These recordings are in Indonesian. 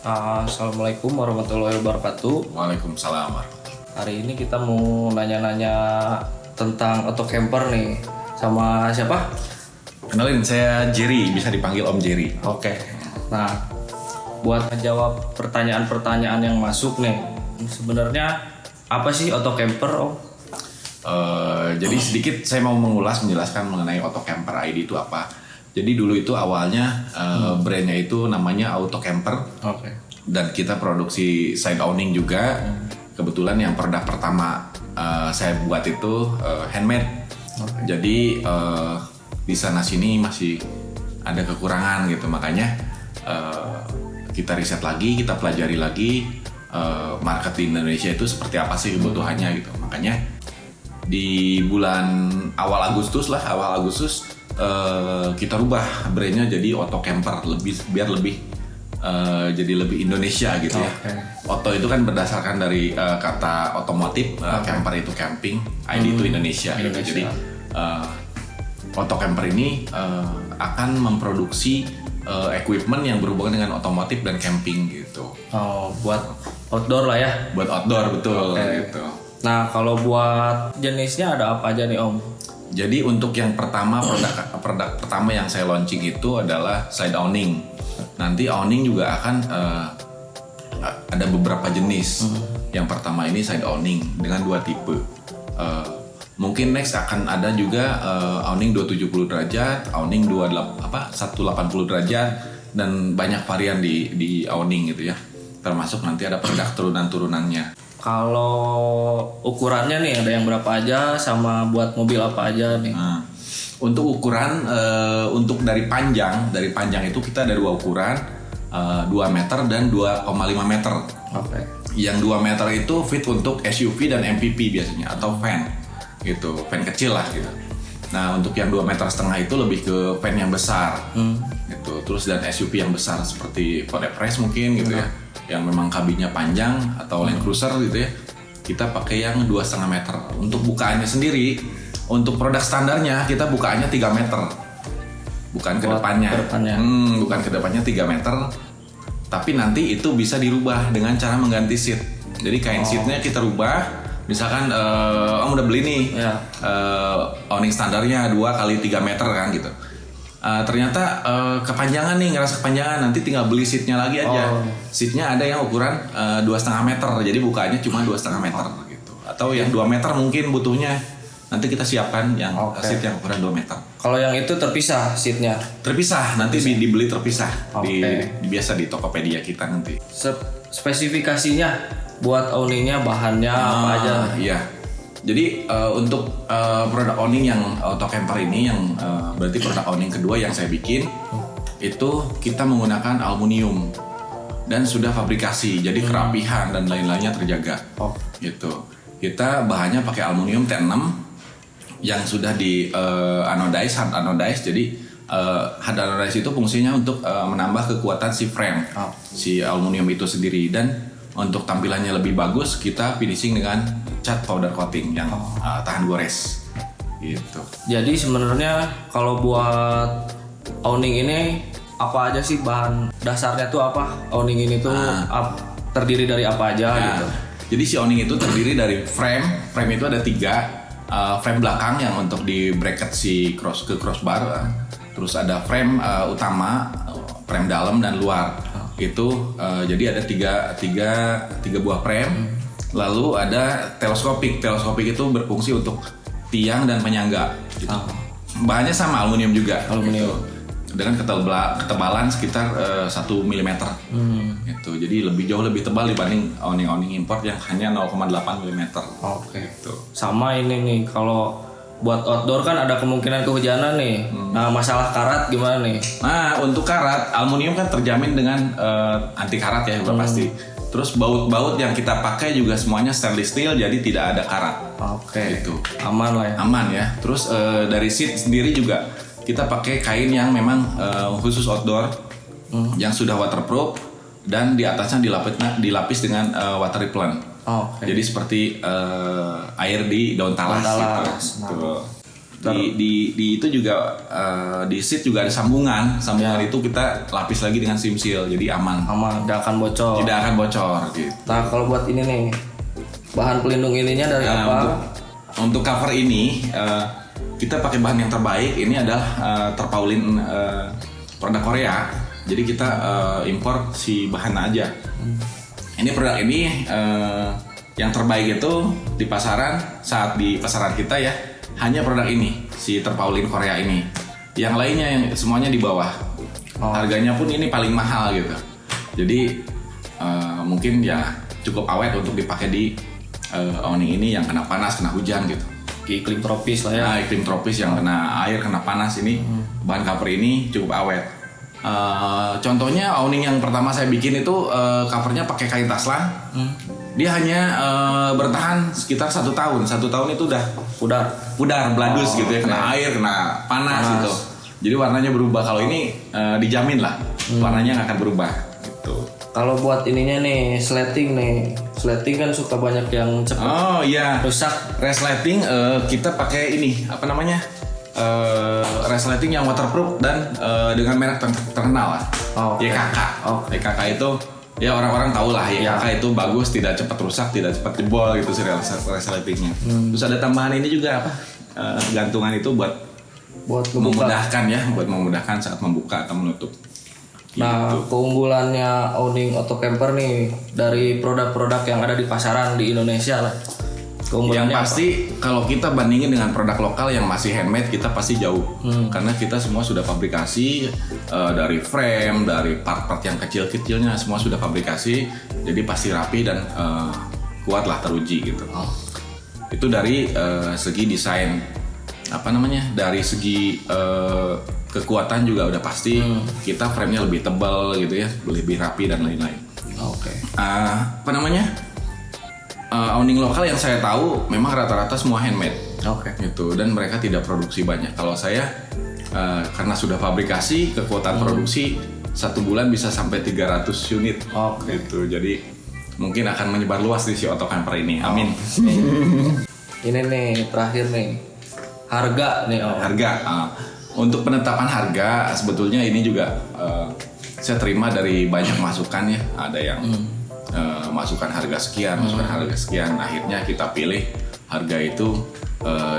Assalamualaikum warahmatullahi wabarakatuh. Waalaikumsalam. Hari ini kita mau nanya-nanya tentang autocamper nih sama siapa? Kenalin, saya Jerry, bisa dipanggil Om Jerry. Oke. Nah, buat menjawab pertanyaan-pertanyaan yang masuk nih, sebenarnya apa sih autocamper, Om? Jadi sedikit saya mau menjelaskan mengenai autocamper ID itu apa. Jadi dulu itu awalnya brandnya itu namanya Autocamper. Oke. Dan kita produksi side owning juga. Kebetulan yang produk pertama saya buat itu handmade. Okay. Jadi di sana sini masih ada kekurangan gitu, makanya kita riset lagi, kita pelajari lagi market di Indonesia itu seperti apa sih kebutuhannya gitu. Makanya di bulan awal Agustus kita rubah brandnya jadi Autocamper, biar lebih jadi lebih Indonesia gitu ya. Okay. Auto itu kan berdasarkan dari kata otomotif, camper itu camping, ID itu Indonesia. Gitu. Jadi Autocamper ini akan memproduksi equipment yang berhubungan dengan otomotif dan camping gitu. Oh, buat outdoor lah ya. Buat outdoor, betul. Okay. Gitu. Nah, kalau buat jenisnya ada apa aja nih, Om? Jadi untuk yang pertama, produk pertama yang saya launching itu adalah side awning. Nanti awning juga akan ada beberapa jenis. Yang pertama ini side awning dengan 2 tipe. Mungkin next akan ada juga awning 270 derajat, awning 180 derajat, dan banyak varian di awning gitu ya. Termasuk nanti ada produk turunan-turunannya. Kalau ukurannya nih ada yang berapa aja, sama buat mobil apa aja nih? Nah, untuk ukuran, untuk dari panjang itu kita ada 2 ukuran, 2 meter dan 2,5 meter. Oke. Yang 2 meter itu fit untuk SUV dan MPV biasanya, atau van gitu, van kecil lah gitu. Nah, untuk yang 2,5 meter itu lebih ke van yang besar gitu. Terus dan SUV yang besar seperti Ford Everest mungkin gitu ya, yang memang kabinnya panjang, atau Land Cruiser gitu ya, kita pakai yang 2,5 meter. Untuk bukaannya sendiri, untuk produk standarnya kita bukaannya 3 meter, bukan ke depannya. Bukan ke depannya 3 meter, tapi nanti itu bisa dirubah dengan cara mengganti seat. Jadi kain seatnya kita rubah. Misalkan Om udah beli nih awning standarnya 2 kali 3 meter kan gitu. Ternyata kepanjangan nih, ngerasa kepanjangan, nanti tinggal beli seatnya lagi aja. Seatnya ada yang ukuran 2,5 meter, jadi bukanya cuma 2,5 meter gitu. Atau yang 2 meter mungkin butuhnya, nanti kita siapkan yang seat yang ukuran 2 meter. Kalau yang itu terpisah seatnya? Terpisah, nanti dibeli terpisah. Biasa di Tokopedia kita nanti. Spesifikasinya buat awningnya, bahannya apa aja? Iya. Jadi untuk produk awning yang Autocamper ini, yang berarti produk awning kedua yang saya bikin, itu kita menggunakan aluminium dan sudah fabrikasi, jadi kerapihan dan lain-lainnya terjaga. Gitu. Kita bahannya pakai aluminium T6 yang sudah di anodize, hard anodize. Jadi hard anodize itu fungsinya untuk menambah kekuatan si frame, si aluminium itu sendiri. Dan untuk tampilannya lebih bagus, kita finishing dengan cat powder coating yang tahan gores gitu. Jadi sebenarnya kalau buat awning ini apa aja sih bahan dasarnya tuh apa? Awning ini tuh terdiri dari apa aja gitu? Jadi si awning itu terdiri dari frame itu ada 3. Frame belakang yang untuk di bracket si crossbar, terus ada frame utama, frame dalam dan luar. Itu jadi ada tiga buah frame. Lalu ada teleskopik itu berfungsi untuk tiang dan penyangga gitu. Bahannya sama, aluminium juga gitu. Dengan ketebalan sekitar 1 mm gitu. Jadi jauh lebih tebal dibanding awning import yang hanya 0,8 mm. Gitu. Sama ini nih, kalau buat outdoor kan ada kemungkinan kehujanan nih. Nah, masalah karat gimana nih? Nah, untuk karat, aluminium kan terjamin dengan anti karat ya, udah pasti. Terus baut-baut yang kita pakai juga semuanya stainless steel, jadi tidak ada karat. Gitu. Aman lah ya. Aman ya. Terus dari seat sendiri juga kita pakai kain yang memang khusus outdoor, yang sudah waterproof, dan di atasnya dilapis dengan water repellent. Jadi seperti air di daun talas gitu. di itu juga di seat juga ada sambungan itu kita lapis lagi dengan sim seal jadi aman, tidak akan bocor gitu. Nah kalau buat ini nih bahan pelindung ininya dari apa? Untuk cover ini kita pakai bahan yang terbaik. Ini adalah terpaulin produk Korea. Jadi kita impor si bahan aja. Ini produk ini yang terbaik itu di pasaran, saat di pasaran kita ya hanya produk ini, si terpaulin Korea ini. Yang lainnya yang semuanya di bawah. Harganya pun ini paling mahal gitu. Jadi mungkin ya cukup awet untuk dipakai di awning ini yang kena panas, kena hujan gitu. Di iklim tropis lah ya. Nah, iklim tropis yang kena air, kena panas ini bahan cover ini cukup awet. Contohnya awning yang pertama saya bikin itu covernya pakai kain taslan. Dia hanya bertahan sekitar 1 tahun. 1 tahun itu udah pudar, bladus gitu ya, kena air, kena panas gitu. Jadi warnanya berubah. Kalau ini dijamin lah warnanya nggak akan berubah gitu. Kalau buat ininya nih, sleting kan suka banyak yang cepat rusak. Resleting kita pakai ini apa namanya? Resleting yang waterproof dan dengan merek terkenal lah. YKK. YKK itu ya orang-orang tahu lah YKK itu bagus, tidak cepat rusak, tidak cepat jebol gitu sih resletingnya. Terus ada tambahan ini juga apa? Gantungan itu buat memudahkan ya, buat memudahkan saat membuka atau menutup. Nah, keunggulannya awning auto camper nih dari produk-produk yang ada di pasaran di Indonesia lah. Yang pasti kalau kita bandingin dengan produk lokal yang masih handmade, kita pasti jauh. Karena kita semua sudah fabrikasi dari frame, dari part-part yang kecil-kecilnya semua sudah fabrikasi. Jadi pasti rapi dan kuat lah, teruji gitu. Itu dari segi desain dari segi kekuatan juga udah pasti. Kita frame-nya lebih tebal gitu ya, lebih rapi dan lain-lain. Awning lokal yang saya tahu memang rata-rata semua handmade. Gitu, dan mereka tidak produksi banyak. Kalau saya karena sudah fabrikasi, kekuatan produksi 1 bulan bisa sampai 300 unit. Gitu. Jadi mungkin akan menyebar luas di si auto camper ini. Amin. Ini nih terakhir nih. Harga nih. Harga. Untuk penetapan harga sebetulnya ini juga saya terima dari banyak masukan ya. Ada yang masukan harga sekian, akhirnya kita pilih harga itu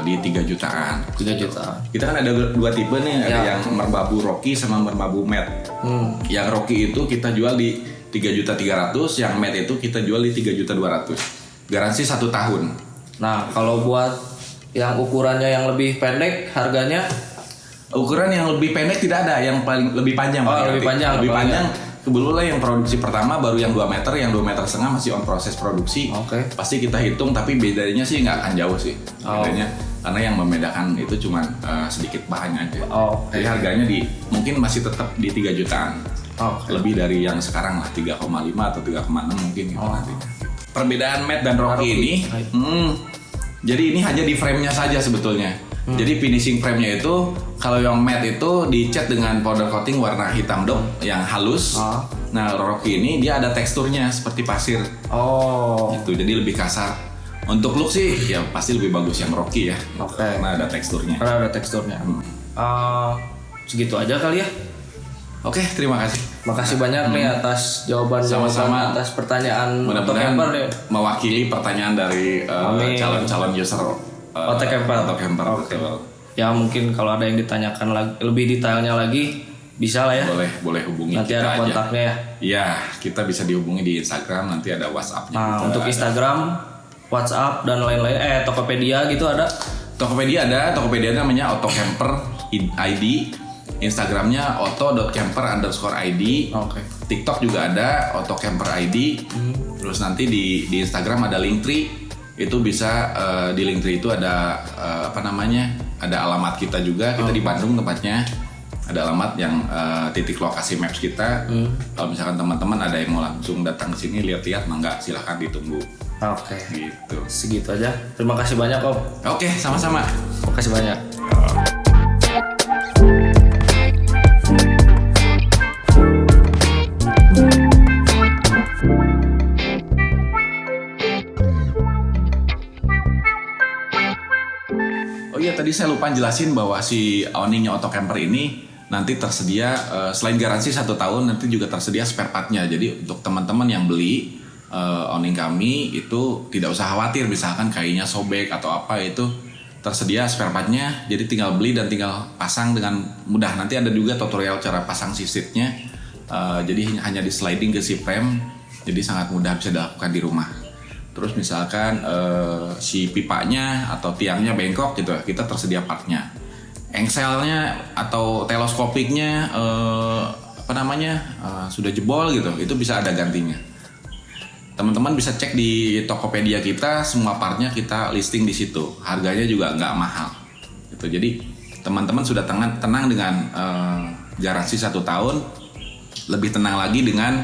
di 3 jutaan. 3 jutaan. Kita kan ada 2 tipe nih, ada yang merbabu Rocky sama merbabu matte. Yang Rocky itu kita jual di 3.300.000, yang matte itu kita jual di 3.200.000. Garansi 1 tahun. Nah, kalau buat yang ukurannya yang lebih pendek harganya? Ukuran yang lebih pendek tidak ada, yang paling lebih panjang. Lebih panjang. Kebetulan yang produksi pertama baru yang 2 meter, yang 2,5 meter masih on proses produksi. Pasti kita hitung, tapi bedanya sih nggak akan jauh sih. Bedanya karena yang membedakan itu cuma sedikit bahannya aja. Jadi harganya mungkin masih tetap di 3 jutaan. Lebih dari yang sekarang lah, 3,5 atau 3,6 mungkin gitu nanti. Perbedaan matte dan Rocky ini, jadi ini hanya di frame-nya saja sebetulnya. Jadi finishing frame-nya itu kalau yang matte itu dicat dengan powder coating warna hitam dok yang halus. Nah, Rocky ini dia ada teksturnya seperti pasir. Gitu, jadi lebih kasar. Untuk look sih ya pasti lebih bagus yang Rocky ya. Karena ada teksturnya. Segitu aja kali ya. Terima kasih. Makasih banyak nih atas jawaban-jawaban atas pertanyaan. Mudah-mudahan mewakili pertanyaan dari calon-calon user auto camper. Ya mungkin kalau ada yang ditanyakan lebih detailnya lagi bisa lah ya. Boleh hubungi nanti kita ada kontaknya aja. Ya, kita bisa dihubungi di Instagram, nanti ada WhatsApp-nya. Nah, untuk Instagram, WhatsApp dan lain-lain Tokopedia gitu ada? Tokopedia ada, namanya Auto Camper ID. Instagramnya auto.camper_id. TikTok juga ada Auto Camper ID. Terus nanti di Instagram ada Linktree. Itu bisa di Linktree itu ada ada alamat kita juga. Kita di Bandung tempatnya. Ada alamat yang titik lokasi maps kita. Kalau misalkan teman-teman ada yang mau langsung datang ke sini lihat-lihat, mangga silahkan ditunggu. Gitu. Segitu aja. Terima kasih banyak Om. Sama-sama. Terima kasih banyak. Tadi saya lupa jelasin bahwa si awningnya Auto Camper ini nanti tersedia selain garansi 1 tahun nanti juga tersedia spare partnya. Jadi untuk teman-teman yang beli awning kami itu tidak usah khawatir misalkan kayunya sobek atau apa, itu tersedia spare partnya. Jadi tinggal beli dan tinggal pasang dengan mudah. Nanti ada juga tutorial cara pasang si seatnya. Jadi hanya di sliding ke si frame, jadi sangat mudah bisa dilakukan di rumah. Terus misalkan si pipanya atau tiangnya bengkok gitu, kita tersedia partnya. Engselnya atau teleskopiknya sudah jebol gitu, itu bisa ada gantinya. Teman-teman bisa cek di Tokopedia kita, semua partnya kita listing di situ. Harganya juga nggak mahal. Gitu. Jadi teman-teman sudah tenang dengan garansi 1 tahun, lebih tenang lagi dengan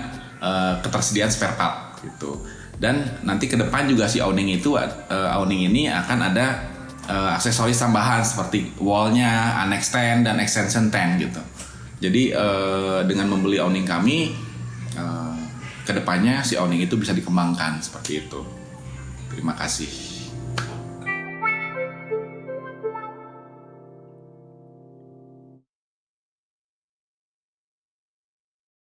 ketersediaan spare part gitu. Dan nanti ke depan juga si awning ini akan ada aksesoris tambahan seperti wallnya, annex tent dan extension tent gitu. Jadi dengan membeli awning kami, kedepannya si awning itu bisa dikembangkan seperti itu. Terima kasih.